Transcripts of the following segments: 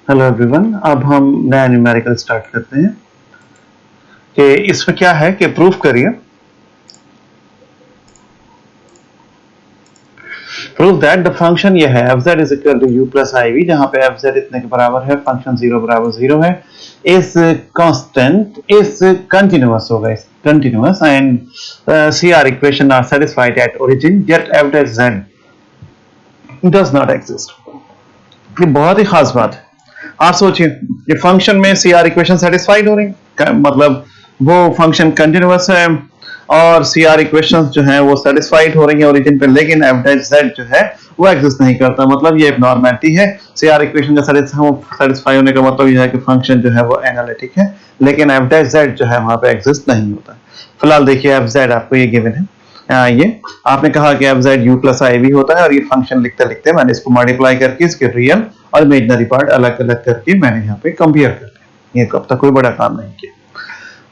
Hello everyone, अब हम नया न्यूमेरिकल स्टार्ट करते हैं कि इसमें क्या है कि प्रूफ करिए प्रूफ दैट द फंक्शन ये है f Z is equal to u plus i v, जहां पे एफ जेड इतने के बराबर है, फंक्शन 0 बराबर 0 है, इज कांस्टेंट, इज कंटिन्यूअस होगा, is continuous and C R equation are satisfied at origin yet f that z does not exist. ये बहुत ही खास बात है। आप सोचिए, ये फंक्शन में सी आर इक्वेशन सेटिस्फाइड हो रही है, मतलब वो फंक्शन कंटिन्यूअस है और सी आर इक्वेशन जो है वो सेटिस्फाइड हो रही है ओरिजिन पे, लेकिन एफ डेट जेड जो है वो एग्जिस्ट नहीं करता। मतलब ये एक नॉर्मेलिटी है। सी आर इक्वेशन का सेटिस्फाई होने का मतलब यह है कि फंक्शन जो है वो एनालिटिक है, लेकिन एफ डेट जेड जो है वहां पे एग्जिस्ट नहीं होता। फिलहाल देखिए, एफ जेड आपको ये गिवन है, ये आपने कहा कि f z u plus i v होता है, और ये फंक्शन लिखते लिखते मैंने इसको मल्टीप्लाई करके इसके रियल और इमेजिनरी पार्ट अलग अलग करके मैंने यहाँ पे कंपेयर कर लिया। ये अब तक कोई बड़ा काम नहीं किया।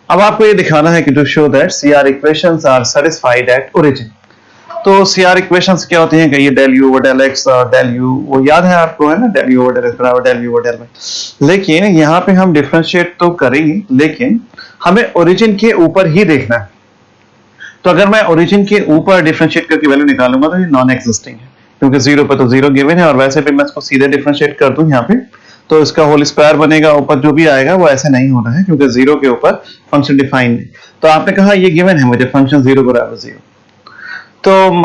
अब आपको ये दिखाना है कि to show that C R equations are satisfied at origin. तो सी आर इक्वेशंस क्या होती हैं कि ये del you over del X और डेल यू, वो याद है आपको, है ना, del you over del X बराबर del you over del Y. लेकिन यहाँ पे हम डिफरेंशिएट तो करेंगे, लेकिन हमें ओरिजिन के ऊपर ही देखना है। तो अगर मैं ओरिजिन के ऊपर डिफरेंशिएट करके वैल्यू निकालूंगा तो ये नॉन एग्जिस्टिंग है, क्योंकि जीरो पे तो जीरो गिवन है, और वैसे भी मैं इसको सीधे डिफरेंशिएट कर दूं यहाँ पे तो इसका होल स्क्वायर बनेगा, ऊपर जो भी आएगा वो ऐसे नहीं होना है, क्योंकि जीरो के ऊपर फंक्शन डिफाइन नहीं। तो आपने कहा ये गिवन है मुझे फंक्शन 0 बराबर 0, तो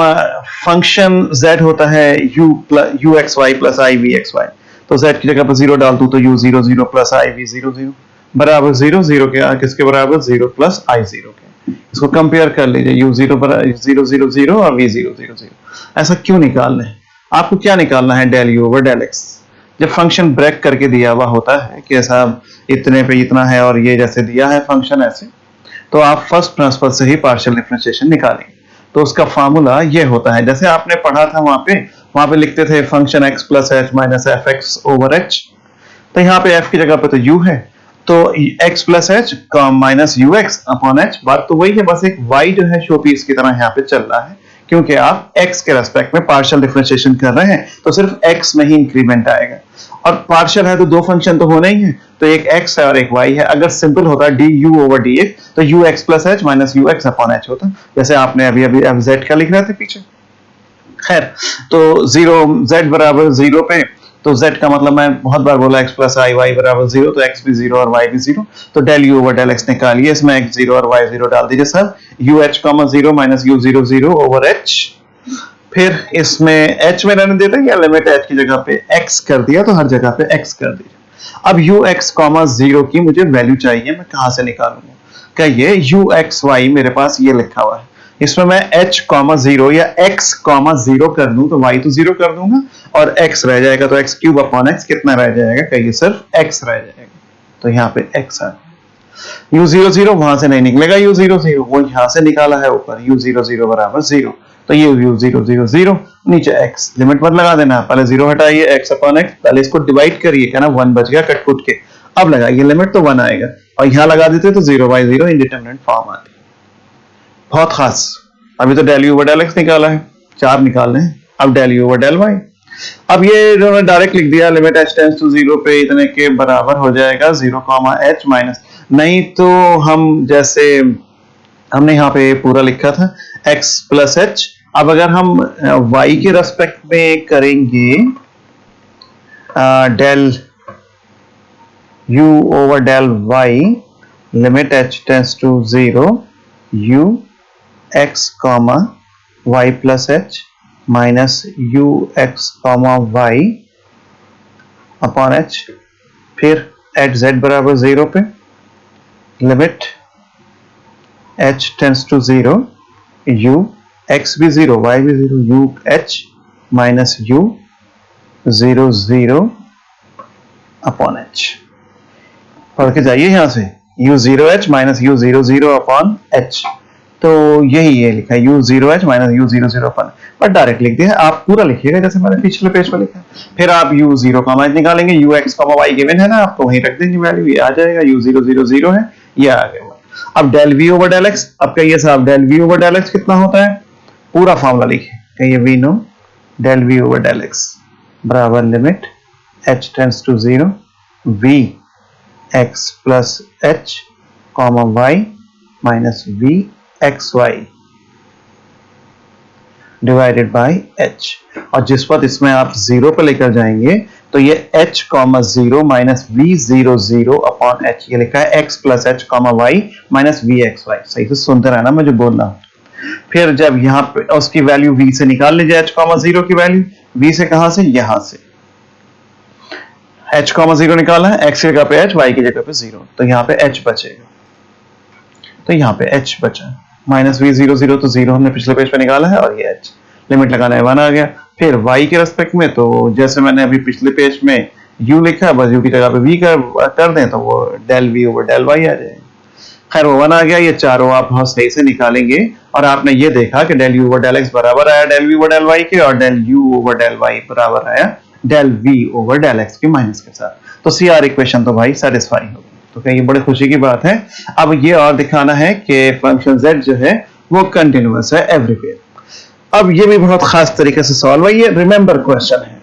फंक्शन z होता है u x y plus i v x y. तो z की जगह पर 0 डाल दूं तो u 0 0 प्लस आई वी 0 0 बराबर 0 0 के किसके बराबर 0 प्लस आई 0 के। इसको कंपेयर कर लीजिए, u 0 पर 0 0 0 और v 0 0 0। ऐसा क्यों निकालना है? आपको क्या निकालना है? Del u over del x। जब फंक्शन ब्रेक करके दिया हुआ होता है कि ऐसा इतने पे इतना है और ये जैसे दिया है फंक्शन ऐसे, तो आप फर्स्ट प्रिंसिपल से ही पार्शियल डिफरेंशिएशन निकालेंगे। तो उसका फार्मूला ये होता है, जैसे आपने पढ़ा था वहां पे लिखते थे function x plus H minus F x over H. तो यहाँ पे f की जगह पे तो u है, तो x plus H minus U X upon H. बात तो वही है, बस एक y जो है शो पीस की तरह यहाँ पे चल रहा है, क्योंकि आप x के रेस्पेक्ट में पार्शियल डिफरेंशिएशन कर रहे हैं, तो सिर्फ x में ही इंक्रीमेंट आएगा। और पार्शियल है तो दो फंक्शन तो होने ही है, तो एक x है और एक y है। अगर सिंपल होता D U over D X तो U X plus H minus U X upon H होता, जैसे आपने अभी अभी एफ जेड का लिख रहे थे पीछे। खैर, तो जीरो z बराबर 0 पे, तो z का मतलब मैं बहुत बार बोला x प्लस आई वाई बराबर 0, तो x भी 0 और y भी 0। तो del u over del x निकालिए, इसमें x 0 और y 0 डाल दीजिए sir, UH 0 minus u 0 0 over h। फिर इसमें h में रहने देते हैं या लिमिट h की जगह पे x कर दिया, तो हर जगह पे x कर दीजिए। अब ux 0 की मुझे वैल्यू चाहिए, मैं कहां से निकालूंगा? क्या ये uxy मेरे पास ये लिखा हुआ है, इसमें मैं h 0 या x 0 कर दूं तो y तो 0 कर दूंगा और x रह जाएगा, तो x क्यूब अपॉन x कितना रह जाएगा? कहिए सिर्फ x रह जाएगा। तो यहाँ पे x आ u 0 0 वहां से नहीं निकलेगा, u 0 0 वो यहां से निकाला है ऊपर, u 0 0 बराबर 0, तो ये u 0 0 0 नीचे x, लिमिट मत लगा देना, पहले 0 हटाइए, x अपॉन x, पहले इसको डिवाइड करिए, क्या ना 1 बच गया कट कुट के। अब लगाइए लिमिट, तो 1 आएगा, और यहां लगा देते तो 0 बाई 0 इंडिटरमिनेट फॉर्म आती। बहुत खास। अभी तो del you over del x निकाला है, 4 निकालने हैं, अब del you over del y. अब ये जो डायरेक्ट लिख दिया, लिमिट h टेंड्स टू 0 पे इतने के बराबर हो जाएगा 0 h माइनस, नहीं तो हम जैसे हमने यहाँ पे पूरा लिखा था x प्लस h। अब अगर हम y के रेस्पेक्ट में करेंगे del u over del y, limit h tends to 0 u x comma y plus h minus u x comma y upon h। फिर एट z बराबर 0 पे limit h tends to 0 u x भी 0 y भी 0 u h minus u 0 0 upon h। पढ़ के जाइए यहां से, u 0 h minus u 0 0 upon h। तो यही ये लिखा है u 0 h minus u 0 0 upon, पर डायरेक्ट लिख दिया, आप पूरा लिखिएगा जैसे मैंने पिछले पेज पर लिखा। फिर आप u 0 का मान निकालेंगे, u x y गिवन है ना, आपको वहीं रख देंगे वैल्यू, ये आ जाएगा, u 0 0 0 है, ये आ गया। अब del v over del x, अब कहिए साहब del v over del x कितना होता है? पूरा फॉर्मूला लिखिए, कहिए we know del v over del x बराबर limit h tends to 0 v x plus h comma y minus v x y divided by h. और जिस वक्त इसमें आप जीरो पर लेकर जाएंगे तो ये h comma zero minus v zero zero upon h, ये लिखा है x plus h comma y minus v x y. सही से सुनते रहना मैं जो बोल रहा हूं। फिर जब यहाँ पे उसकी वैल्यू वी से निकाल लीजिए, एच कॉमा जीरो की वैल्यू वी से कहां से, यहां से एच कॉमा जीरो निकाला है, एक्स की जगह पे एच, वाई की जगह पे जीरो, तो यहाँ पे एच बचेगा, तो यहाँ पे एच बचा माइनस वी जीरो जीरो, तो जीरो हमने पिछले पेज पे निकाला है और ये एच लिमिट लगाना है 1 आ गया। फिर y के रेस्पेक्ट में तो जैसे मैंने अभी पिछले पेज में u लिखा है, बस u की जगह पे v कर दें तो वो del v over del y आ जाएगा। खैर वो 1 आ गया, ये चारों आप बहुत सही से निकालेंगे और आपने ये देखा कि del u over del x बराबर आया del v over del y के, और del u over del y बराबर आया del v over del x के माइनस के साथ। तो CR इक्वेशन तो भाई सेटिस्फाई हो गई। तो क्या ये बड़े खुशी की बात है। अब ये और दिखाना है कि फंक्शन z जो है वो कंटिन्यूअस है एवरीवेयर। अब ये भी बहुत खास तरीके से सॉल्व है, ये रिमेंबर क्वेश्चन है।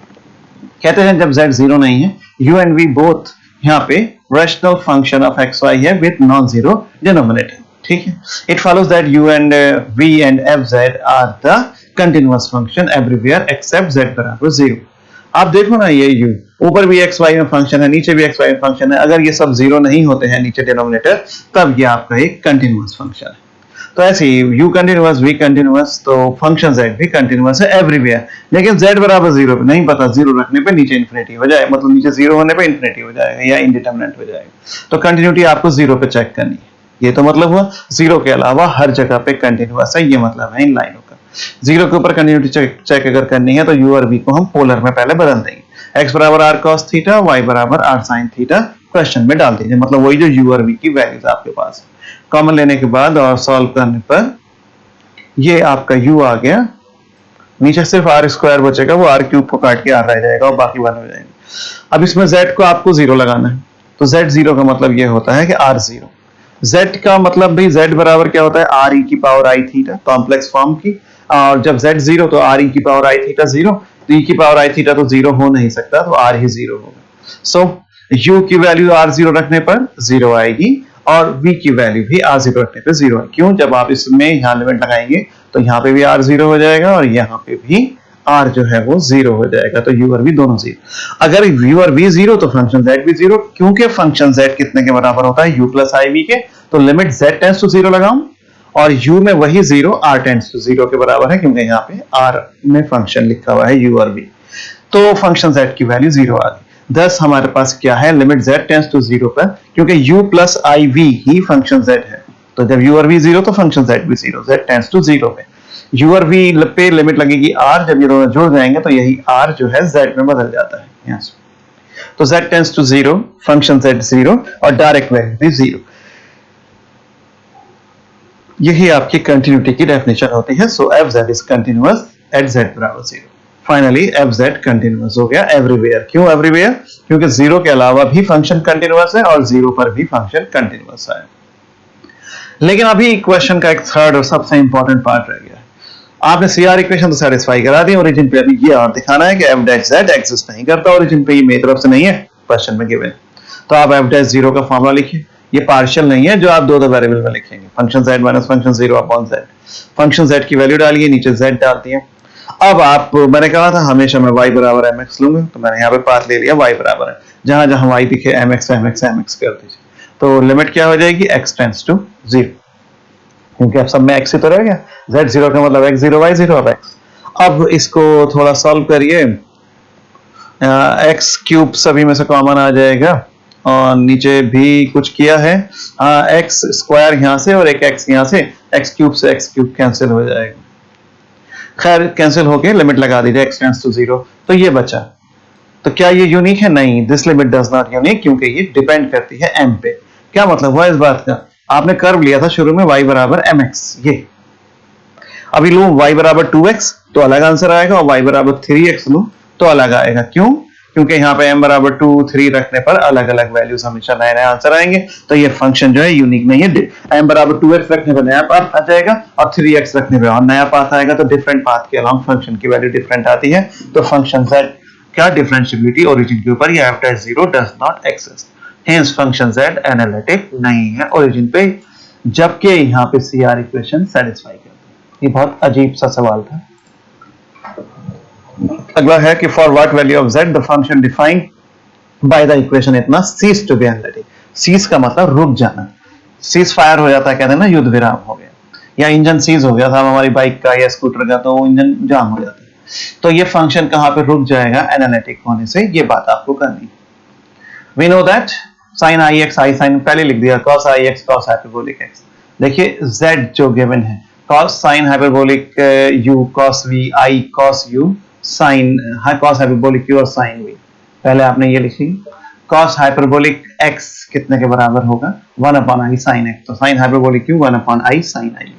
कहते हैं जब z जीरो नहीं है, u एंड v बोथ यहाँ पे rational function of x y है विद नॉन जीरो डिनोमिनेटर, ठीक है। It follows that u and v and f z are the continuous function everywhere except z बराबर zero. आप देखो ना, ये u ऊपर भी एक्स वाई में फंक्शन है, नीचे भी एक्स वाई में फंक्शन है, अगर ये सब जीरो नहीं होते हैं नीचे डिनोमिनेटर, तब ये आपका एक कंटिन्यूअस फंक्शन है। तो ऐसे ही u कंटिन्यूअस v कंटिन्यूअस, तो फंक्शन z भी कंटिन्यूअस है एवरीवेयर। लेकिन z बराबर जीरो पे नहीं पता, जीरो रखने पे नीचे इन्फिनिटी हो जाए, मतलब नीचे जीरो होने पे इन्फिनिटी हो जाएगा या इंडिटरमिनेट हो जाएगा। तो कंटिन्यूटी आपको जीरो पे चेक करनी है। ये तो मतलब हुआ जीरो के अलावा हर जगह पे कंटिन्यूअस है, ये मतलब है इन लाइनों का। जीरो के ऊपर कंटिन्यूटी चेक अगर करनी है तो u और v को हम पोलर में पहले बदल देंगे। x बराबर r cos थीटा, y बराबर r sin थीटा क्वेश्चन में डाल दीजिए, मतलब वही जो u और v की वैल्यूज आपके पास है। कॉमन लेने के बाद और सॉल्व करने पर ये आपका u आ गया, नीचे सिर्फ r स्क्वायर बचेगा, वो r क्यूब को काट के r रह जाएगा और बाकी 1 हो जाएगा। अब इसमें z को आपको जीरो लगाना है, तो z जीरो का मतलब ये होता है कि r जीरो। z का मतलब भी z बराबर क्या होता है, r e की power i theta, complex form की, और जब z जीरो तो r e की पावर i थीटा जीरो, तो e की पावर i थीटा तो जीरो हो नहीं सकता, तो r ही जीरो होगा। सो u की वैल्यू r जीरो रखने पर जीरो आएगी और v की वैल्यू भी r जीरो रखने पर जीरो है। क्यों, जब आप इसमें यहाँ लिमिट लगाएंगे तो यहाँ पे भी r जीरो हो जाएगा और यहाँ पे भी r जो है वो जीरो हो जाएगा, तो u और v दोनों जीरो। अगर u और v जीरो तो फंक्शन z भी जीरो, क्योंकि फंक्शन z कितने के बराबर होता है, u प्लस i v के, तो limit z tends to zero लगाऊं और u में वही zero r tends to zero के बराबर है, क्योंकि यहाँ पे r में फंक्शन लिखा हुआ है u और v, तो फंक्शन z की वैल्यू जीरो आ गई। थस हमारे पास क्या है, limit z tends to zero पर, क्योंकि u प्लस i v ही फंक्शन z है, तो जब u और v जीरो तो फंक्शन z भी zero, z tends to zero पे u और v पे लिमिट लगेगी r, जब ये दोनों जुड़ जाएंगे तो यही r जो है z में बदल जाता है यहाँ से, तो z tends to zero, function z zero और डायरेक्ट वैल्यू भी जीरो। यही आपकी कंटिन्यूटी की डेफिनेशन होती है। So F Z is continuous at Z बराबर zero. Finally F Z continuous हो गया एवरीवेयर। क्यों एवरीवेयर, क्योंकि जीरो के अलावा भी फंक्शन कंटिन्यूअस है और जीरो पर भी फंक्शन कंटिन्यूअस है। लेकिन अभी क्वेश्चन का एक थर्ड और सबसे इंपॉर्टेंट पार्ट रह गया है। आपने सीआर इक्वेशन तो सेटिस्फाई करा दी, ओरिजिन पे अभी ये और दिखाना है कि एफ डैश जेड एग्जिस्ट नहीं करता ओरिजिन पे, ये मेरी तरफ से नहीं है, क्वेश्चन में गिवन। तो आप एफ डैश जीरो का फॉर्मूला लिखिए, ये पार्शियल नहीं है जो आप दो वेरिएबल में लिखेंगे, function z minus function zero upon z। Function z की वैल्यू डालिए, नीचे z डालती है। अब आप, मैंने कहा था हमेशा मैं y बराबर mx लूंगा, तो मैंने यहाँ पे पाथ ले लिया y बराबर है, जहां जहां y दिखे mx mx mx कर दीजिए, तो लिमिट क्या हो जाएगी, x टेंड्स टू जीरो, क्योंकि अब सब में x ही तो रह गया, z जीरो का मतलब x जीरो y जीरो अब x। अब इसको थोड़ा सॉल्व करिए, x क्यूब सभी में से कॉमन आ जाएगा और नीचे भी कुछ किया है, एक्स स्क्वायर यहाँ से और एक एक्स यहाँ से, एक्स क्यूब कैंसिल हो जाएगा। खैर कैंसिल होके लिमिट लगा दीजिए, एक्स टेंड्स टू जीरो, तो ये बचा। तो क्या ये यूनिक है, नहीं, this limit does not unique, क्योंकि ये डिपेंड करती है m पे। क्या मतलब हुआ इस बात का, आपने कर्व लिया था शुरू में y बराबर mx, ये अभी लूं y बराबर 2x तो अलग आंसर आएगा, और y बराबर 3x लूं तो अलग आएगा। क्यों, क्योंकि यहाँ पे m बराबर 2 3 रखने पर अलग अलग वैल्यूज हमेशा नए नए आंसर आएंगे, तो ये फंक्शन जो है यूनिक नहीं है। m बराबर 2x रखने पर नया पाथ आ जाएगा और 3x रखने पर और नया पाथ आएगा, तो डिफरेंट पाथ के अलावा फंक्शन की वैल्यू डिफरेंट आती है, तो फंक्शन z क्या डिफरेंशिएबिलिटी ओरिजिन के ऊपर, या f dash 0 does not exist, hence function z analytic नहीं है ओरिजिन पे, जबकि यहाँ पे CR इक्वेशन सेटिस्फाई करती है। ये बहुत अजीब सा सवाल था। अगला है कि for what value of z the function defined by the equation इतना ceases to be analytic. Ceases का मतलब रुक जाना, सीज फायर हो जाता है, कहते हैं ना युद्ध विराम हो गया, या इंजन सीज हो गया था हमारी बाइक का या स्कूटर का, तो इंजन जाम हो जाता है। तो ये फंक्शन कहां पे रुक जाएगा एनालिटिक होने से, ये बात आपको करनी। We know that sin ix i sin पहले लिख दिया, cos ix cos hyperbolic x। देखिए z जो गिवन है, cos sin hyperbolic u cos v i cos u sin cos hyperbolic u और sin v, पहले आपने ये लिखी। cos हाइपरबोलिक x कितने के बराबर होगा, 1 upon i sin x, तो sin hyperbolic u 1 upon i sin i u।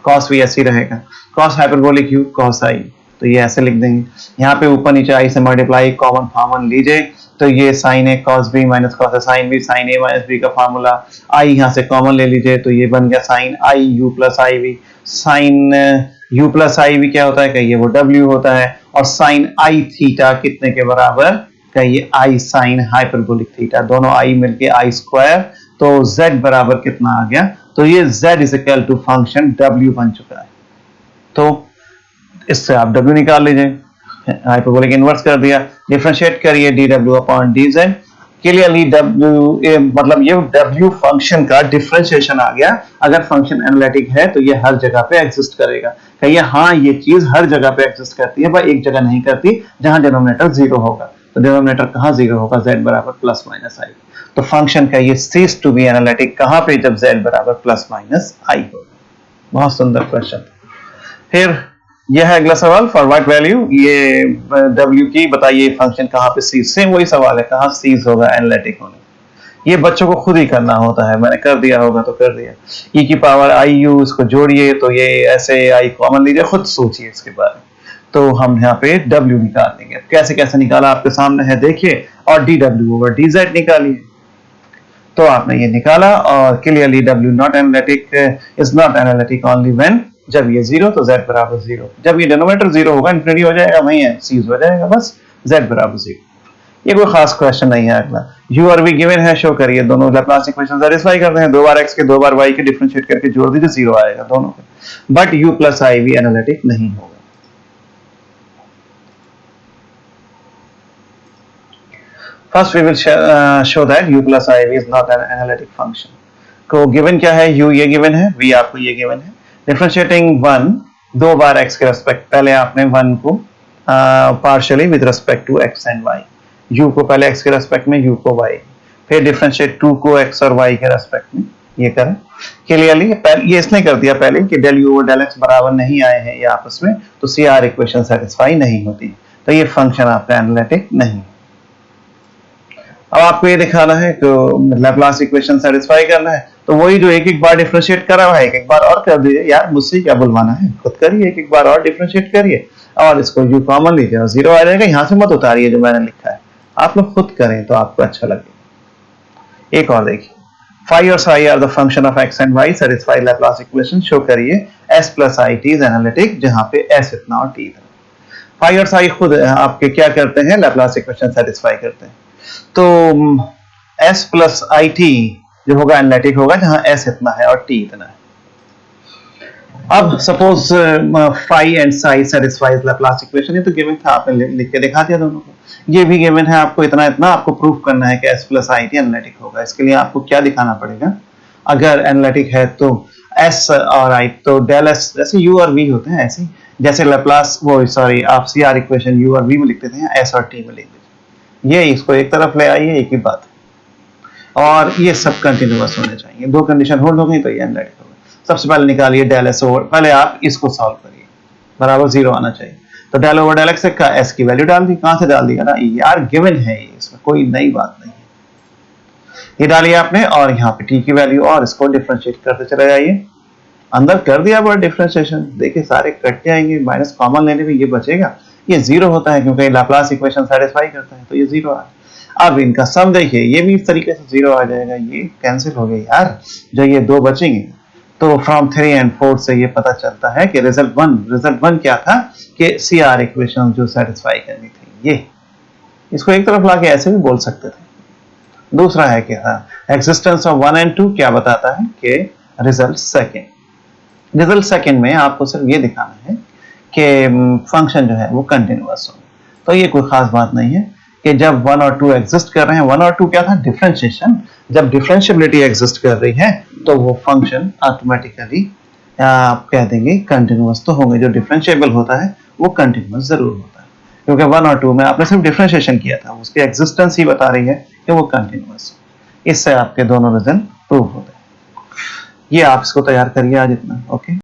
cos v ऐसे रहेगा, cos hyperbolic u cos i, तो ये ऐसे लिख देंगे। यहाँ पे ऊपर नीचे i से मल्टीप्लाई, कॉमन कॉमन लीजिए, तो ये sin a cos b minus cos sin b, sin a minus b का फार्मूला, i यहाँ से कॉमन ले लीजिए, तो ये बन गया sin i u plus i v। sin u plus i v क्या होता है, कहिए वो w होता है, और sin i थीटा कितने के बराबर, कहिए i sin हाइपरबोलिक थीटा, दोनों i मिलके i स्क्वायर, तो z बराबर कितना आ गया, तो ये z is equal to function w बन चुका है। तो इससे आप w निकाल लीजिए, हाइपरबोलिक इनवर्स कर दिया, डिफरेंशिएट करिए dw upon dz। Clearly w मतलब ये w फंक्शन का डिफरेंशिएशन आ गया। अगर फंक्शन एनालिटिक है तो ये हर जगह पे एग्जिस्ट करेगा, कहिए हाँ ये चीज हर जगह पे एग्जिस्ट करती है, पर एक जगह नहीं करती जहां डिनोमिनेटर 0 होगा। तो डिनोमिनेटर कहां 0 होगा, z बराबर प्लस माइनस i। तो फंक्शन का ये सीज टू बी एनालिटिक कहां पे, जब z बराबर प्लस माइनस i होगा। बहुत सुंदर क्वेश्चन। फिर यह है अगला सवाल, फॉर व्हाट वैल्यू, ये w की बताइए फंक्शन कहां पे सीज, सेम वही सवाल है, कहां सीज होगा एनालिटिक होने। ये बच्चों को खुद ही करना होता है, मैंने कर दिया होगा तो कर दिया। e की पावर i u, इसको जोड़िए, तो ये ऐसे i कॉमन लीजिए, खुद सोचिए इसके बारे में। तो हम यहाँ पे w निकाल लेंगे, कैसे कैसे निकाला आपके सामने है देखिए, और dw ओवर dz निकालिए। तो आपने ये निकाला, और clearly w not analytic is not analytic only when, जब ये 0 तो z बराबर 0, जब ये डिनोमिनेटर 0 होगा इंफिनिटी हो जाएगा, वही है सीज हो जाएगा, बस z बराबर 0। ये कोई खास क्वेश्चन नहीं है। अगला u और v गिवन है, शो करिए, दोनों लैप्लास इक्वेशन सेटिस्फाई करते हैं, 2 बार x के 2 बार y के डिफरेंशिएट करके जोड़ दीजिए, 0 आएगा दोनों पे, but u plus i v analytic नहीं होगा। First we will show that u plus i v is not an analytic function. को गिवन क्या है, u ये गिवन है, v आपको ये गिवन है। डिफरेंशिएटिंग 1 2 बार x के रेस्पेक्ट, पहले आपने 1 को partially with respect to x and y, u को पहले x के रेस्पेक्ट में, u को y, फिर डिफरेंशिएट 2 को x और y के रेस्पेक्ट में, ये करें। क्लियरली ये इसने कर दिया पहले कि del u और del x बराबर नहीं आए हैं ये आपस में, तो CR इक्वेशन सेटिस्फाई नहीं होती, तो ये फंक्शन आपका एनालिटिक नहीं। अब आपको ये दिखाना है कि लैप्लास इक्वेशन सेटिस्फाई करना है, तो वही जो एक एक बार डिफरेंशिएट करा हुआ है एक एक बार और कर दीजिए, यार मुझसे क्या बुलवाना है, खुद करिए, एक एक बार और डिफरेंशिएट करिए, और इसको u कॉमन लीजिए और 0 आ जाएगा। यहाँ से मत उतारिए जो मैंने लिखा है, आप लोग खुद करें तो आपको अच्छा लगेगा। एक और देखिए, phi और psi are the function of x and y, satisfy Laplace equation, show करिए s plus i t is analytic, जहाँ पे s इतना और t इतना। phi और psi खुद आपके क्या करते हैं, लैप्लास इक्वेशन सेटिस्फाई करते हैं, तो s प्लस आई टी जो होगा एनालिटिक होगा जहां s इतना है और t इतना है। अब suppose phi and psi satisfies Laplace equation, ये तो गिवन था, आपने लिख के दिखा दिया दोनों को। ये भी गिवन है, आपको इतना इतना आपको प्रूफ करना है कि s plus I T analytic होगा। इसके लिए आपको क्या दिखाना पड़ेगा, अगर एनालिटिक है तो s और i, तो डेल s जैसे u और v होते हैं, ऐसे जैसे लैप्लास वो सॉरी आप CR इक्वेशन u और v में लिखते थे, s और t में लिख दीजिए। ये इसको एक तरफ ले आइए, एक ही बात है, और ये सब कंटिन्यूअस होने चाहिए। दो कंडीशन होल्ड हो गई तो ये एनालिटिक होगा। सबसे पहले निकालिए डेल एस ओवर, पहले आप इसको सॉल्व करिए, बराबर 0 आना चाहिए, तो डेल ओवर डेल एक्स का s की वैल्यू डाल दी, कहां से डाल दिया ना, यार गिवन है ये, इसमें कोई नई बात नहीं है। ये डालिए आपने, और यहाँ पे t की वैल्यू, और इसको डिफरेंशिएट करते चले जाइए, अंदर कर दिया वर्ड डिफरेंशिएशन, देखिए सारे कट जाएंगे, माइनस कॉमन लेने में ये बचेगा, ये 0 होता है क्योंकि लैप्लास इक्वेशन सैटिस्फाई करता है, तो ये 0 आ। अब इनका सम देखिए, ये भी इस तरीके से 0 आ जाएगा, ये कैंसिल हो गई यार, जो ये दो बचेंगे। तो फ्रॉम 3 एंड 4 से ये पता चलता है कि रिजल्ट वन क्या था कि CR इक्वेशन जो सेटिस्फाई करनी थी, ये इसको एक तरफ लाके ऐसे भी बोल सकते थे। दूसरा है क्या, एग्जिस्टेंस ऑफ 1 एंड 2 क्या बताता है कि रिजल्ट सेकंड में आपको सिर्फ ये दिखाना है कि फंक्शन जो है वो कंटिन्यूअस हो। तो ये कोई खास बात नहीं है कि जब 1 और 2 एग्जिस्ट कर रहे हैं, 1 और 2 क्या था, डिफरेंशिएशन, जब डिफरेंशियबिलिटी एग्जिस्ट कर रही है तो वो फंक्शन ऑटोमेटिकली आप कह देंगे कंटिन्यूअस तो होंगे। जो डिफरेंशिएबल होता है वो कंटिन्यूअस जरूर होता है, क्योंकि 1 और 2 में आपने सिर्फ डिफरेंशिएशन किया था, उसकी एग्जिस्टेंस ही बता रही है कि वो कंटिन्यूअस हो। इससे आपके दोनों रीजन प्रूव होते हैं। ये आप इसको तैयार करिए आज इतना, ओके।